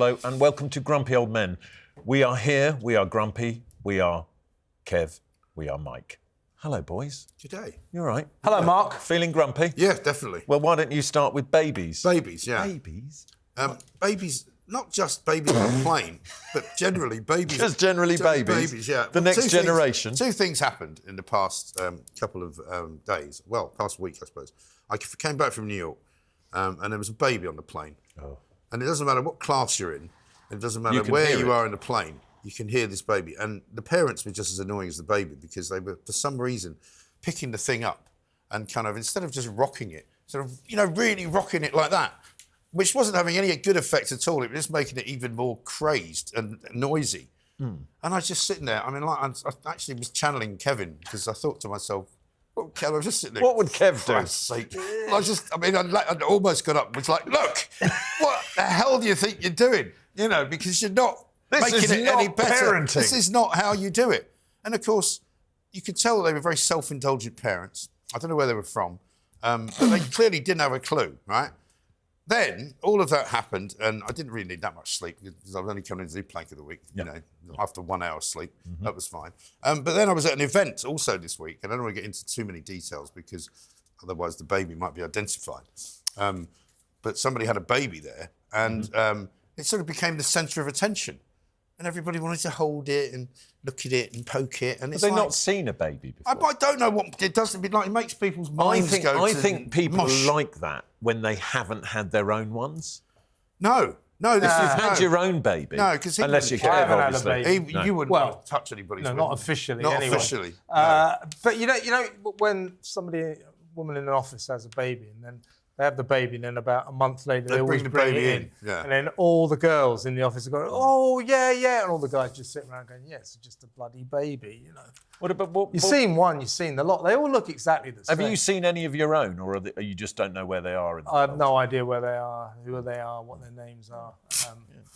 Hello and welcome to Grumpy Old Men. We are here, we are grumpy, we are Kev, we are Mike. Hello, boys. G'day. You all right? Hello, Mark. Feeling grumpy? Yeah, definitely. Well, why don't you start with babies? Babies, yeah. Babies? Babies, not just babies on a plane, but generally babies. Just generally babies? Babies, yeah. The next generation? Two things happened in the past couple of days. Well, past week, I suppose. I came back from New York and there was a baby on the plane. Oh. And it doesn't matter what class you're in, it doesn't matter where you are in the plane, you can hear this baby. And the parents were just as annoying as the baby because they were, for some reason, picking the thing up and kind of, instead of just rocking it, sort of, really rocking it like that, which wasn't having any good effect at all. It was just making it even more crazed and noisy. And I was just sitting there. I mean, I actually was channeling Kevin because I thought to myself, well, Kev, I was just sitting there. What would Kev do? For sake. I almost got up and was like, look, what the hell do you think you're doing? Because you're not making it any better. Parenting. This is not how you do it. And of course, you could tell they were very self-indulgent parents. I don't know where they were from, but they clearly didn't have a clue, right? Then all of that happened, and I didn't really need that much sleep because I was only coming into the plank of the week, after 1 hour sleep. That was fine. But then I was at an event also this week, and I don't want to get into too many details because otherwise the baby might be identified. But somebody had a baby there, and it sort of became the centre of attention. And everybody wanted to hold it and look at it and poke it. And Have they not seen a baby before? I don't know what it does. It makes people's minds go. I think people mush. like that when they haven't had their own ones. No. If you've had your own baby, no, because unless you're care. Kev, I haven't had a obviously, baby. You wouldn't touch anybody's. No, not officially. Not anyway. officially. But you know, when a woman in an office has a baby, and then they have the baby, and then about a month later they always bring it in. Yeah. And then all the girls in the office are going, "Oh yeah," and all the guys just sit around going, "Yeah, it's just a bloody baby," You've seen one, you've seen the lot. They all look exactly the same. Have you seen any of your own, or you just don't know where they are? I have no idea where they are, who they are, what their names are.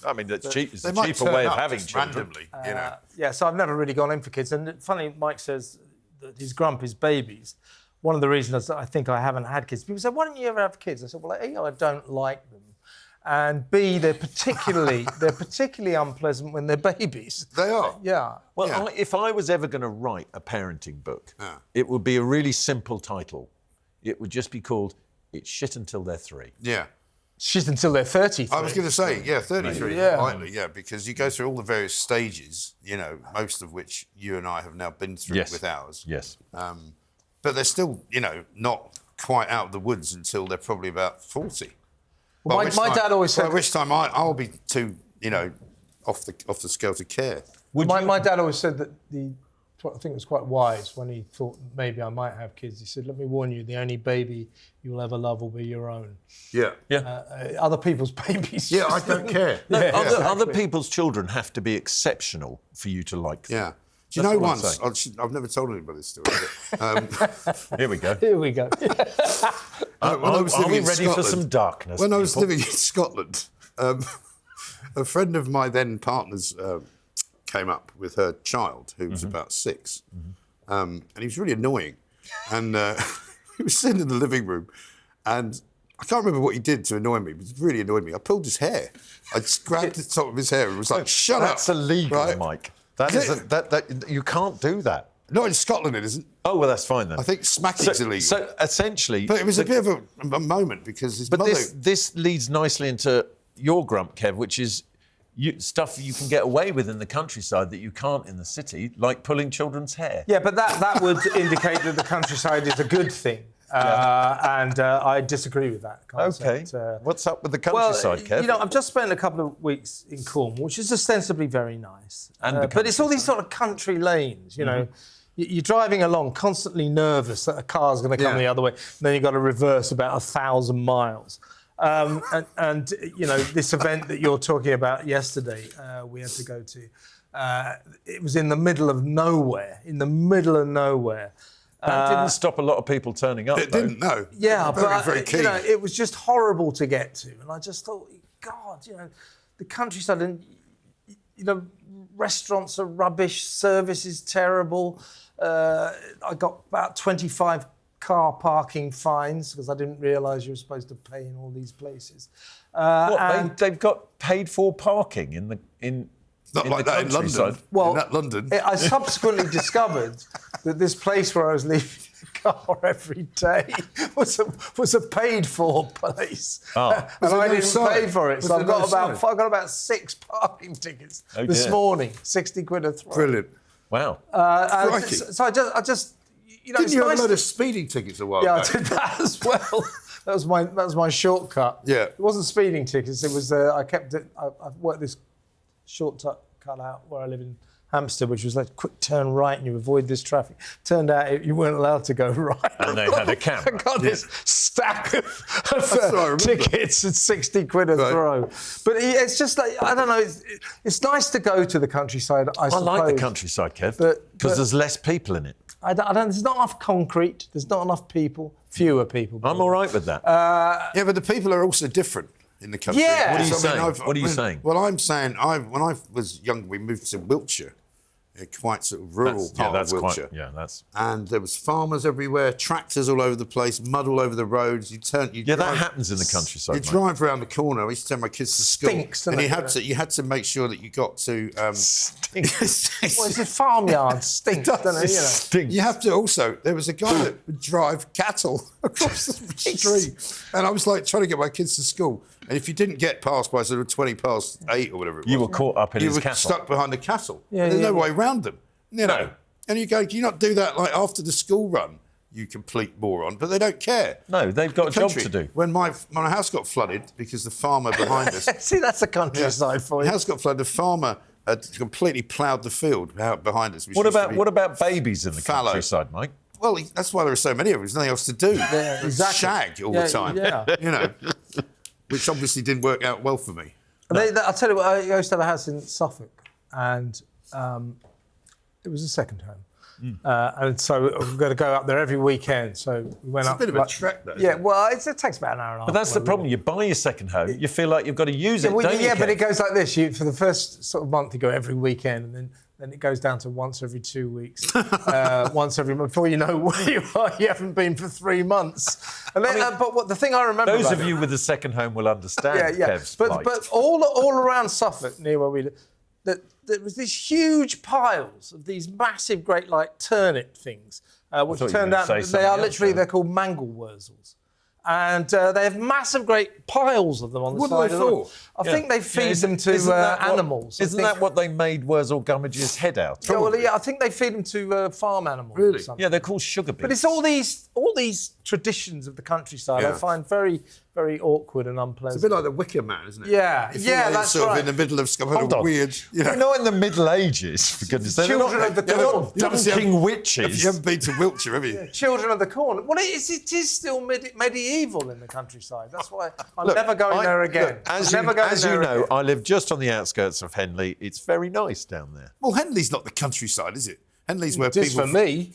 I mean, that's cheap. It's They a might cheaper turn way of up having just children. randomly. Yeah, so I've never really gone in for kids. And funny, Mike says that his grump is babies. One of the reasons I think I haven't had kids, people say, why don't you ever have kids? I said, well, A, I don't like them. And B, they're particularly unpleasant when they're babies. They are. Yeah. Well, if I was ever going to write a parenting book, it would be a really simple title. It would just be called "It's Shit Until They're 3." Yeah. Shit until they're 33. I was going to say, 33. Yeah. Lightly, because you go through all the various stages, most of which you and I have now been through with ours. Yes. But they're still, not quite out of the woods until they're probably about 40. Well, my dad always said... By which time I'll be too, off the scale to care. My dad always said that I think it was quite wise when he thought maybe I might have kids. He said, let me warn you, the only baby you'll ever love will be your own. Yeah. Other people's babies. Yeah, I don't care. Other people's children have to be exceptional for you to like them. Yeah. Do you know once, I've never told anybody this story, but... Here we go. Here we go. Are we ready for some darkness? When I was living in Scotland, a friend of my then partner's came up with her child, who was about 6, and he was really annoying. And he was sitting in the living room, and I can't remember what he did to annoy me, but it really annoyed me. I pulled his hair. I just grabbed the top of his hair and was like, shut up. That's illegal, right? Mike. You can't do that. Not in Scotland, it isn't. Oh, well, that's fine then. I think smacking's illegal. So essentially... But it was a bit of a moment because his mother... But this leads nicely into your grump, Kev, which is stuff you can get away with in the countryside that you can't in the city, like pulling children's hair. Yeah, but that would indicate that the countryside is a good thing. And I disagree with that concept. OK. What's up with the countryside, Kev? I've just spent a couple of weeks in Cornwall, which is ostensibly very nice. But it's all these sort of country lanes, You're driving along, constantly nervous that a car's going to come the other way, and then you've got to reverse about 1,000 miles. This event that you're talking about yesterday, we had to go to, it was in the middle of nowhere, That didn't stop a lot of people turning up, It didn't, no. Yeah, very keen. It was just horrible to get to. And I just thought, God, the countryside, and, restaurants are rubbish, service is terrible. I got about 25 car parking fines because I didn't realise you were supposed to pay in all these places. They've got paid for parking in the Not like that in London. Well, in that London. I subsequently discovered that this place where I was leaving the car every day was a paid-for place, and I didn't pay for it. So I've got about 6 parking tickets this morning, 60 quid a throw. Brilliant. Wow. So I just, Didn't you have a load of speeding tickets a while back? I did that as well. That was my shortcut. Yeah. It wasn't speeding tickets. It was I kept it. I've worked this shortcut cut out where I live in Hampstead, which was like quick turn right and you avoid this traffic. Turned out you weren't allowed to go right. And they had a camera. I got this stack of tickets at 60 quid a throw. But it's just like, I don't know, it's nice to go to the countryside, I suppose. I like the countryside, Kev, because there's less people in it. I don't, there's not enough concrete, there's not enough people, fewer people. I'm all right with that. Yeah, but the people are also different in the country. Yeah. What are you saying? What are you saying? Well, I'm saying, when I was young, we moved to Wiltshire, a quite sort of rural part of Wiltshire. And there was farmers everywhere, tractors all over the place, mud all over the roads. That happens in the countryside. You drive around the corner. I used to take my kids to school, Stinks, and you had to make sure that you got to. Stinks. What is it? Farmyard stinks, doesn't it? Stinks. You have to also. There was a guy that would drive cattle across the street, and I was like trying to get my kids to school. And if you didn't get past by sort of 20 past 8 or whatever it was, you were caught up in his cattle. You were stuck behind the cattle. There's no way around them. You know. And you go, can you not do that like after the school run, you complete moron? But they don't care. No, they've got a job to do. When my house got flooded because the farmer behind us... See, that's the countryside for you. The house got flooded, the farmer had completely ploughed the field out behind us. What about babies in the countryside, Mike? Well, that's why there are so many of them. There's nothing else to do. Yeah, exactly. Shag all the time. Yeah. You know, which obviously didn't work out well for me. I'll tell you what, I used to have a house in Suffolk, and it was a second home. And so we were going to go up there every weekend. So we went up. It's a bit of a trek, though. Yeah, well, it takes about an hour and a half. But that's the problem. You buy your second home, you feel like you've got to use it, don't you? Yeah, but it goes like this. For the first sort of month, you go every weekend, and then it goes down to once every 2 weeks, once every month. Before you know where you are, you haven't been for 3 months. And then, but the thing I remember... Those of you with a second home will understand Kev's but plight. But all around Suffolk, near where we live, there was these huge piles of these massive, great, like, turnip things, which turned out they're called manglewurzels. And they have massive, great piles of them on the side. What are they for? I think they feed them to animals. Isn't that what they made Wurzel Gummidge's head out? I think they feed them to farm animals. Really? Or something. Yeah, they're called sugar beets. But it's all these traditions of the countryside I find very, very awkward and unpleasant. It's a bit like the Wicker Man, isn't it? Yeah, that's sort of in the middle of some kind of weird... We're not in the Middle Ages, for goodness sake. Children of the Corn. Dunking witches. You haven't been to Wiltshire, have you? Yeah, Children of the Corn. Well, it is still medieval in the countryside. That's why I'm never going there again. As you know, I live just on the outskirts of Henley. It's very nice down there. Well, Henley's not the countryside, is it? Henley's where Just people... for me.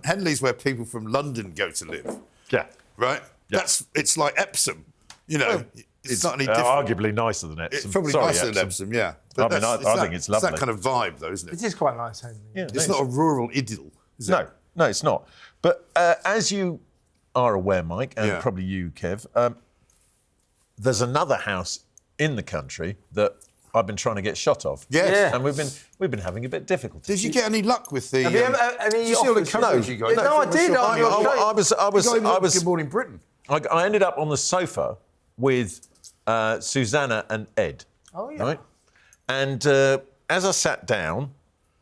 Henley's where people from London go to live. Yeah. Right? Yeah. It's like Epsom, you know. Well, it's not any different. Arguably nicer than Epsom. It's probably nicer than Epsom, yeah. But I think it's lovely. It's that kind of vibe, though, isn't it? It is quite nice, Henley. Yeah, it's not a rural idyll, is it? No, it's not. But as you are aware, Mike, and probably you, Kev, there's another house in the country that I've been trying to get shot of. Yes. Yeah. And we've been having a bit of difficulty. Did you get any luck with the... Have you ever any did you see all the coverage you got? No, I did. I was Good Morning Britain. I ended up on the sofa with Susanna and Ed. Oh, yeah. Right? And as I sat down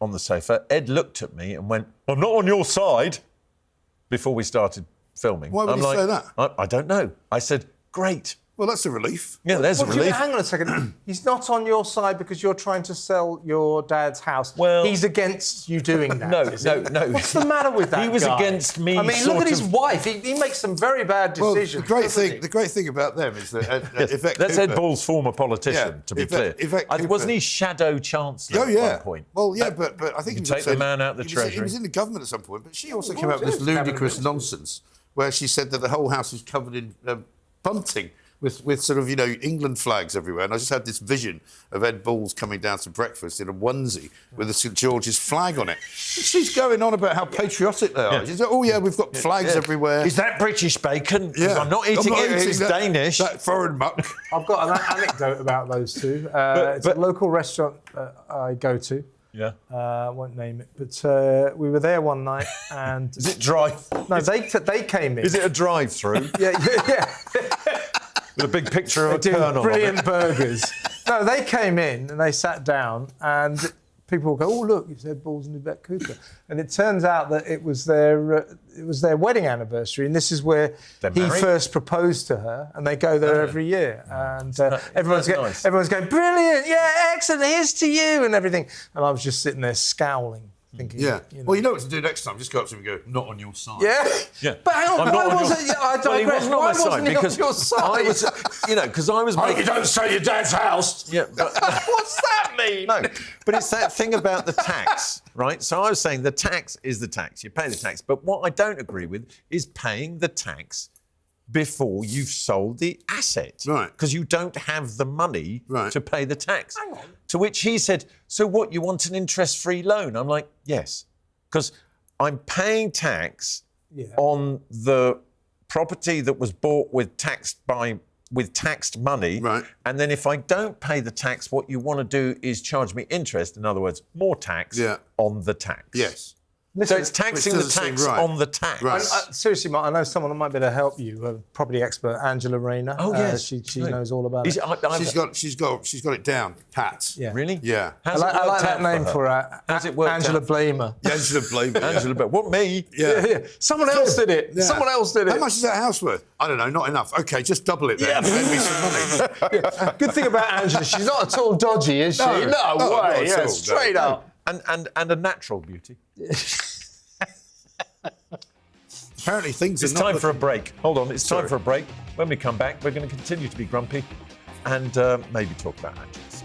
on the sofa, Ed looked at me and went, "I'm not on your side," before we started filming. Why would he say that? I don't know. I said, "Great." Well, that's a relief. Yeah, there's a relief. Hang on a second. He's not on your side because you're trying to sell your dad's house. Well, he's against you doing that. No. What's the matter with that He was guy? against me. I mean, look at his wife. He makes some very bad decisions. Well, the great thing about them is that that's Ed Ball's former politician, to be clear. Wasn't he shadow chancellor at one point? Well, yeah, but I think you take the man out of the Treasury. He was in the government at some point, but she also came out with this ludicrous nonsense where she said that the whole house was covered in bunting. with sort of, England flags everywhere. And I just had this vision of Ed Balls coming down to breakfast in a onesie with a St George's flag on it. And she's going on about how patriotic they are. She's like, oh, yeah, we've got flags everywhere. Is that British bacon? Because I'm not eating it, it's Danish. That foreign muck. I've got an anecdote about those two. It's a local restaurant I go to. Yeah. I won't name it, but we were there one night and... Is it drive? No, they came in. Is it a drive-through? Yeah. With a big picture of a colonel. Brilliant burgers. No, they came in and they sat down and people will go, oh, look, it's Ed Balls and Yvette Cooper. And it turns out that it was their wedding anniversary, and this is where he first proposed to her, and they go there every year. And everyone's going, brilliant, yeah, excellent, here's to you, and everything. And I was just sitting there scowling. Thinking, yeah. Well, you know what to do next time. Just go up to him and go, not on your side. Yeah. But hang on, why wasn't he on my side? Because your side? I was, because I was making... you don't sell your dad's house. Yeah, but... What's that mean? No, but it's that thing about the tax, right? So I was saying the tax is the tax. You pay the tax. But what I don't agree with is paying the tax before you've sold the asset. Right. Because you don't have the money to pay the tax. Hang on. To which he said, so what, you want an interest-free loan? I'm like, yes. Because I'm paying tax on the property that was bought with taxed money. Right. And then if I don't pay the tax, what you want to do is charge me interest. In other words, more tax on the tax. Yes. Listen, so it's taxing the tax on the tax. Right. Seriously, Mark, I know someone that might be able to help you, a property expert, Angela Rayner. Oh, yes. She knows all about it. She's got it down, pat. Yeah. Really? Yeah. I like that name for her. How's it worked Angela out? Blamer. Angela Blamer. Angela Blamer. What, me? Yeah. Someone else did it. Yeah. Someone else did it. How much is that house worth? I don't know, not enough. OK, just double it then. Lend me some money. Good thing about Angela, she's not at all dodgy, is she? No way. Yeah, straight up. And a natural beauty. Apparently things It's are not time for a break. Hold on, it's time for a break. When we come back, we're going to continue to be grumpy and maybe talk about actors.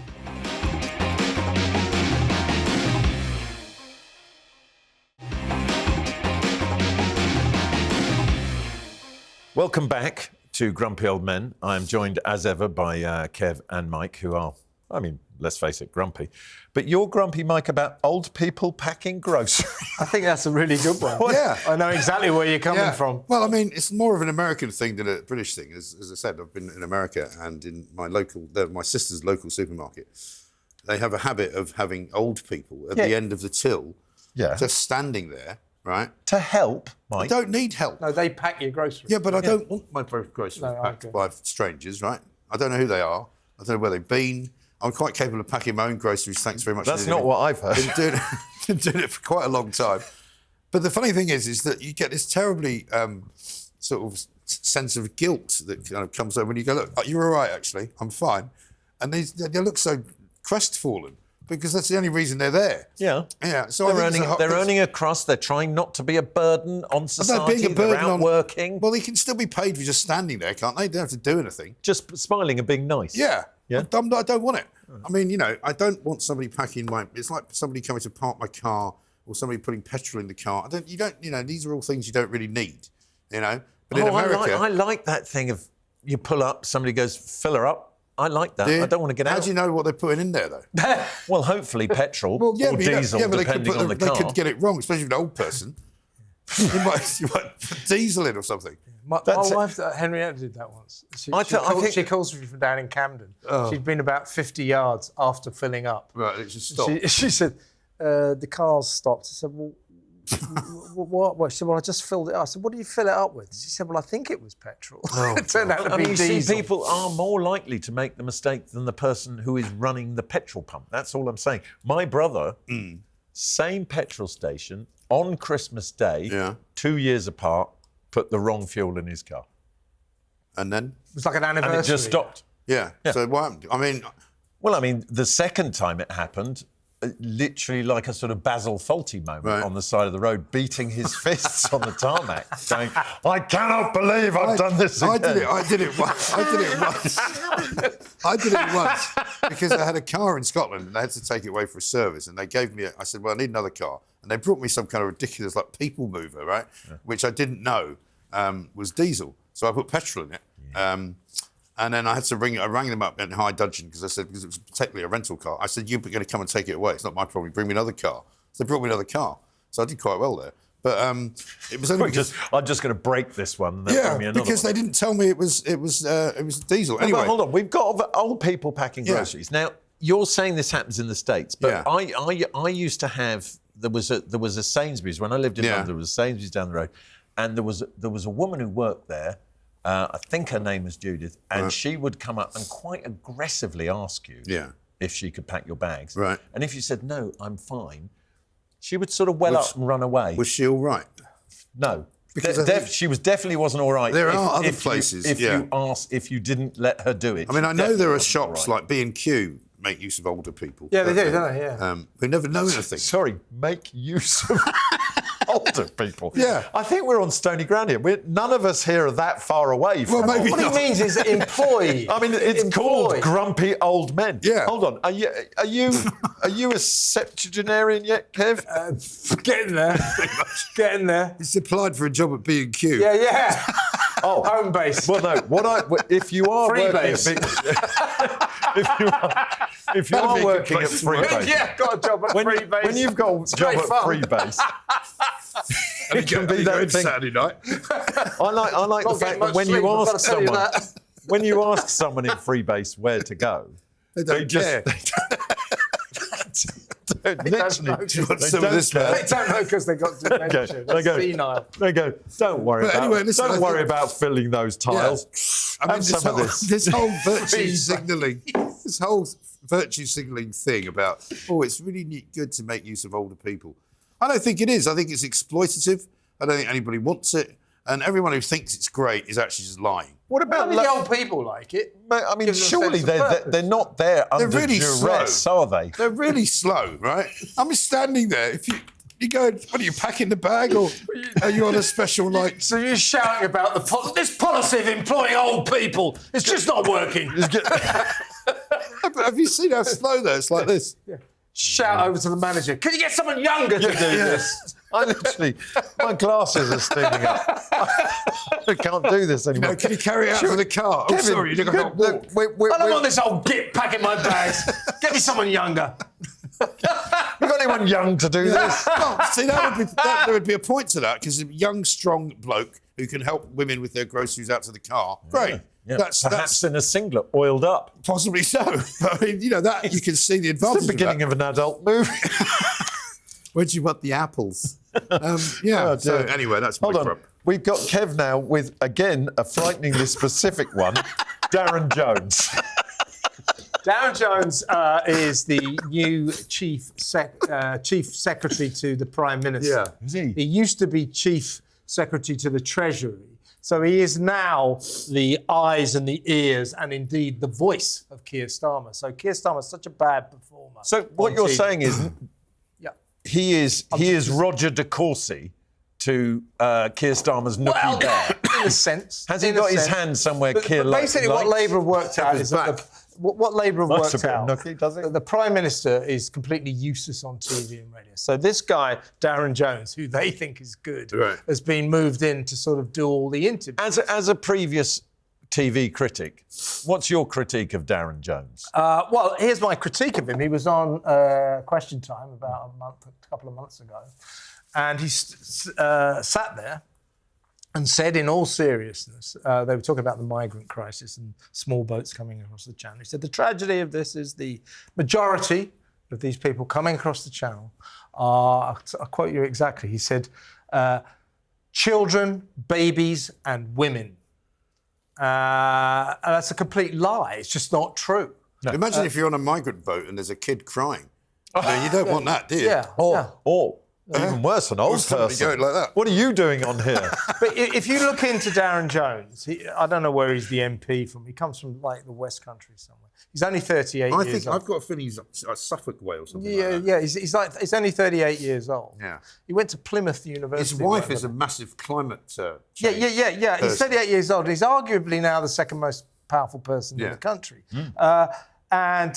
Welcome back to Grumpy Old Men. I am joined as ever by Kev and Mike, who are, let's face it, grumpy. But you're grumpy, Mike, about old people packing groceries. I think that's a really good one. Yeah. I know exactly where you're coming from. Well, it's more of an American thing than a British thing. As I said, I've been in America and in my sister's local supermarket, they have a habit of having old people at the end of the till just standing there, right? To help, Mike. I don't need help. No, they pack your groceries. Yeah, but I don't want my groceries packed by strangers, right? I don't know who they are. I don't know where they've been. I'm quite capable of packing my own groceries, thanks very much. That's not what I've heard. Been doing it for quite a long time. But the funny thing is that you get this terribly sort of sense of guilt that kind of comes over when you go, look, you're all right, actually, I'm fine. And they look so crestfallen because that's the only reason they're there. Yeah. Yeah. So they're earning a crust. They're trying not to be a burden on society. They're out working. Well, they can still be paid for just standing there, can't they? They don't have to do anything. Just smiling and being nice. Yeah. Yeah. I don't want it. I don't want somebody packing it's like somebody coming to park my car or somebody putting petrol in the car. These are all things you don't really need, But in America... I like that thing of you pull up, somebody goes, fill her up. I like that. I don't want to get out. How do you know what they're putting in there, though? Well, hopefully petrol or diesel, depending on the car. They could get it wrong, especially with an old person. you might put diesel in or something. My wife, Henrietta, did that once. She calls me from down in Camden. Oh. She'd been about 50 yards after filling up. Right, it just stopped. She said, the car's stopped. I said, well, what? She said, well, I just filled it up. I said, what do you fill it up with? She said, well, I think it was petrol. Oh, it turned out to be diesel. You see, people are more likely to make the mistake than the person who is running the petrol pump. That's all I'm saying. My brother, same petrol station, on Christmas Day, 2 years apart, put the wrong fuel in his car. And then? It was like an anniversary. And it just stopped. Yeah. So what happened? The second time it happened, literally like a sort of Basil Fawlty moment on the side of the road, beating his fists on the tarmac, saying, I cannot believe I've done this again. I did it once. I did it once because I had a car in Scotland and I had to take it away for a service, and they gave me I said, well, I need another car. And they brought me some kind of ridiculous, people mover, right? Yeah. Which I didn't know was diesel. So I put petrol in it. And then I had to I rang them up in high dudgeon because it was technically a rental car. I said, you're going to come and take it away. It's not my problem. Bring me another car. So they brought me another car. So I did quite well there. But it was only because... I'm just going to break this one. Because they didn't tell me it was diesel. No, anyway, but hold on. We've got old people packing groceries. Now, you're saying this happens in the States, but I used to have... There was a Sainsbury's. When I lived in London, there was a Sainsbury's down the road. And there was a woman who worked there. I think her name was Judith. And she would come up and quite aggressively ask you if she could pack your bags. Right. And if you said, no, I'm fine... She would sort of up and run away. Was she all right? No. Because she definitely wasn't all right. There are other places. If you didn't let her do it. I mean, I know there are shops like B&Q make use of older people. Yeah, they do, don't they? Yeah. Who never know anything. Sorry, make use of older people. Yeah. I think we're on stony ground here. None of us here are that far away from maybe what he means is employee. I mean, it's called grumpy old men. Yeah. Hold on. Are you a septuagenarian yet, Kev? Getting there. Getting there. He's applied for a job at B&Q. Yeah. Oh, home base. Well, no. If you are free working base. if you are working at free base, got a job at free base. When you've got a job at free base, it can be that thing. Saturday night. I like the fact that when you ask someone in free base where to go, they don't care. They don't know because they got dementia. Senile. They go, don't worry about filling those tiles. Yeah. I mean, this whole virtue signalling thing about, it's really good to make use of older people. I don't think it is. I think it's exploitative. I don't think anybody wants it. And everyone who thinks it's great is actually just lying. What about the old people like it? I mean, surely they're not there under really duress, slow. are they? They're really slow, right? I'm standing there. If you go, what are you packing the bag, or are you on a special like? So you're shouting about this policy of employing old people? It's just not working. Have you seen how slow they're? It's like this. Yeah. Shout over to the manager. Can you get someone younger to do this? I literally, my glasses are steaming up. I can't do this anymore. Can you carry it out to the car? Kevin, sorry, you look like I don't want this old git packing my bags. Get me someone younger. You got anyone young to do this? Well, see, there would be a point to that, because a young, strong bloke who can help women with their groceries out to the car. Great. Yeah. Perhaps in a singlet, oiled up. Possibly so. I mean, that you can see the advantage. It's the beginning of an adult movie. Where do you want the apples? So anyway, that's my crop. We've got Kev now with, again, a frighteningly specific one, Darren Jones. Darren Jones is the new chief secretary to the Prime Minister. Yeah, is he? He used to be chief secretary to the Treasury. So he is now the eyes and the ears and indeed the voice of Keir Starmer. So Keir Starmer is such a bad performer. So what you're saying is he is Roger de Courcy to Keir Starmer's Nookie Bear. In a sense. Has he got his hand somewhere Keir likes? Basically what Labour have worked out is that what Labour have worked out, nookie, does it? The Prime Minister is completely useless on TV and radio. So this guy, Darren Jones, who they think is good, has been moved in to sort of do all the interviews. As a previous TV critic, what's your critique of Darren Jones? Well, here's my critique of him. He was on Question Time about a couple of months ago, and he sat there and said, in all seriousness, they were talking about the migrant crisis and small boats coming across the channel. He said, the tragedy of this is the majority of these people coming across the channel are, I'll quote you exactly, he said, children, babies and women. And that's a complete lie. It's just not true. No. Imagine if you're on a migrant boat and there's a kid crying. You don't want that, do you? Yeah. Or even worse, an old person. Going like that. What are you doing on here? But if you look into Darren Jones, I don't know where he's the MP from. He comes from like the West Country somewhere. He's only 38 years old. I think I've got a feeling he's a Suffolk way or something like that. Yeah, he's only 38 years old. Yeah. He went to Plymouth University. His wife is a massive climate change. Yeah. He's 38 years old. He's arguably now the second most powerful person in the country. And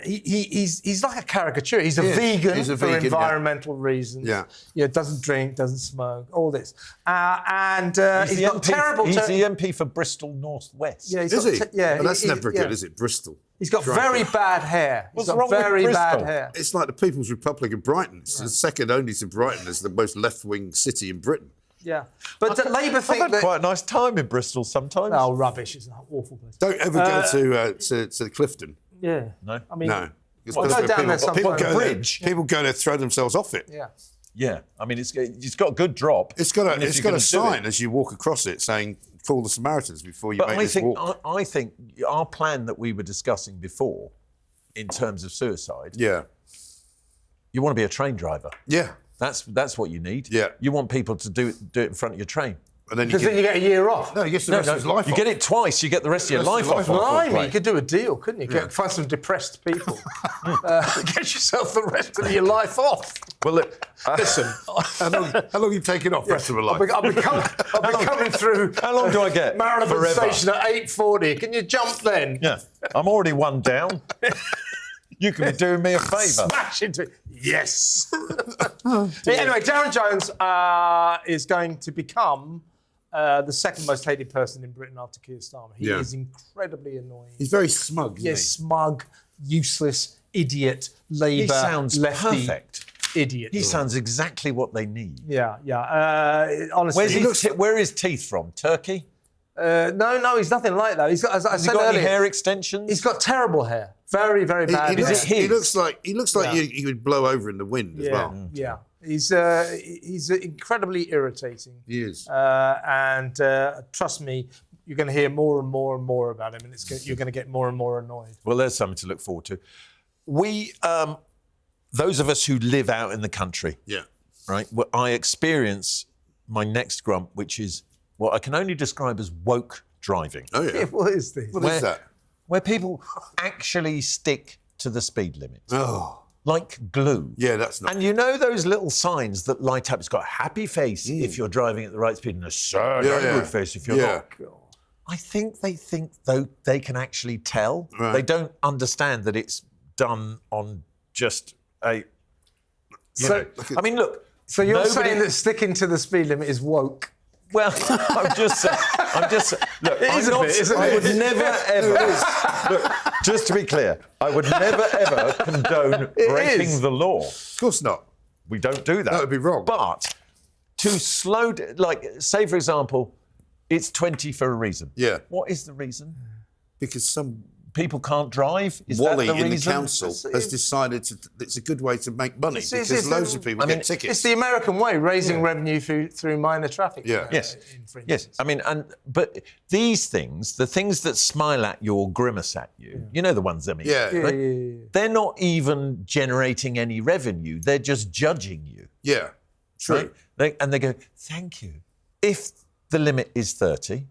he's like a caricature. He's a vegan for environmental reasons. Yeah. Doesn't drink, doesn't smoke, all this. He's got terrible... He's the MP for Bristol North West. Yeah, is he? Well, that's never good, is it? Bristol. He's got very bad hair. What's wrong with Bristol? Hair. It's like the People's Republic of Brighton. It's the second only to Brighton as the most left-wing city in Britain. Yeah, but the Labour think I've had quite a nice time in Bristol sometimes. Oh, rubbish! It's an awful place. Don't ever go to Clifton. Yeah. No. I mean, no. Well, go down there some people point. People go there, throw themselves off it. Yeah. Yeah. I mean, it's got a good drop. It's got a sign as you walk across it saying, "Call the Samaritans before you make this walk." I think our plan that we were discussing before, in terms of suicide. Yeah. You want to be a train driver. Yeah. That's what you need. Yeah. You want people to do it in front of your train. Because then you get a year off. No, you get the rest of his life off. You get it twice, you get the rest of your life off. Blimey, you could do a deal, couldn't you? Find some depressed people. Get yourself the rest of your life off. Well, look, listen, how long are you taking off rest of your life? I'll be coming through. How long do I get? Marylebone Station at 8:40. Can you jump then? Yeah. I'm already one down. You can be doing me a favour. Smash into it. Yes. Anyway, Darren Jones is going to become the second most hated person in Britain after Keir Starmer. He is incredibly annoying. He's very smug, isn't he? Smug, useless, idiot, Labour, he soun's lefty, perfect. Idiot. He sounds exactly what they need. Yeah. Honestly, where is teeth from? Turkey? No, he's nothing like that. He's got, as I said got earlier, any hair extensions? He's got terrible hair. Very, very bad. He looks like he would blow over in the wind as well. Yeah. He's incredibly irritating. He is. And trust me, you're going to hear more and more and more about him, and you're going to get more and more annoyed. Well, there's something to look forward to. We, those of us who live out in the country, right? Well, I experience my next grump, which is what I can only describe as woke driving. Oh yeah. What is this? What is that? Where people actually stick to the speed limit. Oh. Like glue. Yeah, that's not... And you know those little signs that light up? It's got a happy face if you're driving at the right speed and a sad, angry face if you're not. I think they think, though, they can actually tell. Right. They don't understand that it's done on just a... I mean, look... So you're saying that sticking to the speed limit is woke? Well, I'm just look, it is a bit, isn't I it? would never ever look, just to be clear, I would never ever condone breaking the law. Of course not. We don't do that. That would be wrong. But to slow say for example, it's 20 for a reason. Yeah. What is the reason? Because some people can't drive? Is Wally that the in reason? the council has decided it's a good way to make money because loads of people get tickets. It's the American way, raising revenue through minor traffic. Yeah. Yes. I mean, but these things, the things that smile at you or grimace at you, you know the ones I mean. They're not even generating any revenue. They're just judging you. Yeah. True. Right? And they go, thank you. If the limit is 30,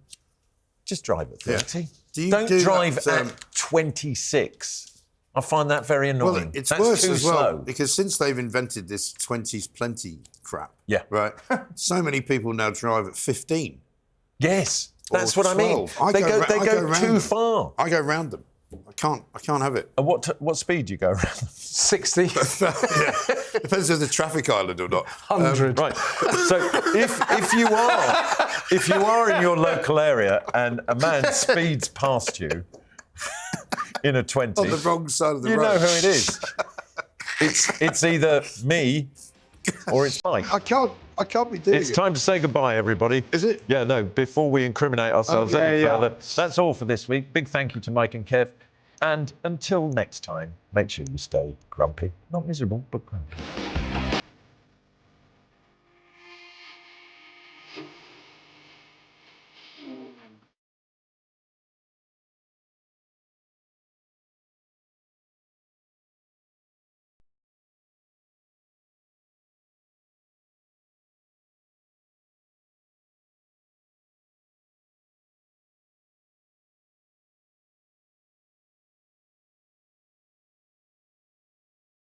just drive at 30. Don't drive at 26. I find that very annoying. Well, it's That's worse too as well slow. because since they've invented this 20's plenty crap, right? So many people now drive at 15. Yes, that's what 12. I mean. They go too far. I go round them. I can't have it. And what speed do you go around? 60. Depends if there's a traffic island or not. 100. Right. So if you are in your local area and a man speeds past you in a 20, on the wrong side of the road, you know who it is. It's either me or it's Mike. I can't be doing it. It's time to say goodbye, everybody. Is it? Yeah, no, before we incriminate ourselves any further. That's all for this week. Big thank you to Mike and Kev. And until next time, make sure you stay grumpy. Not miserable, but grumpy.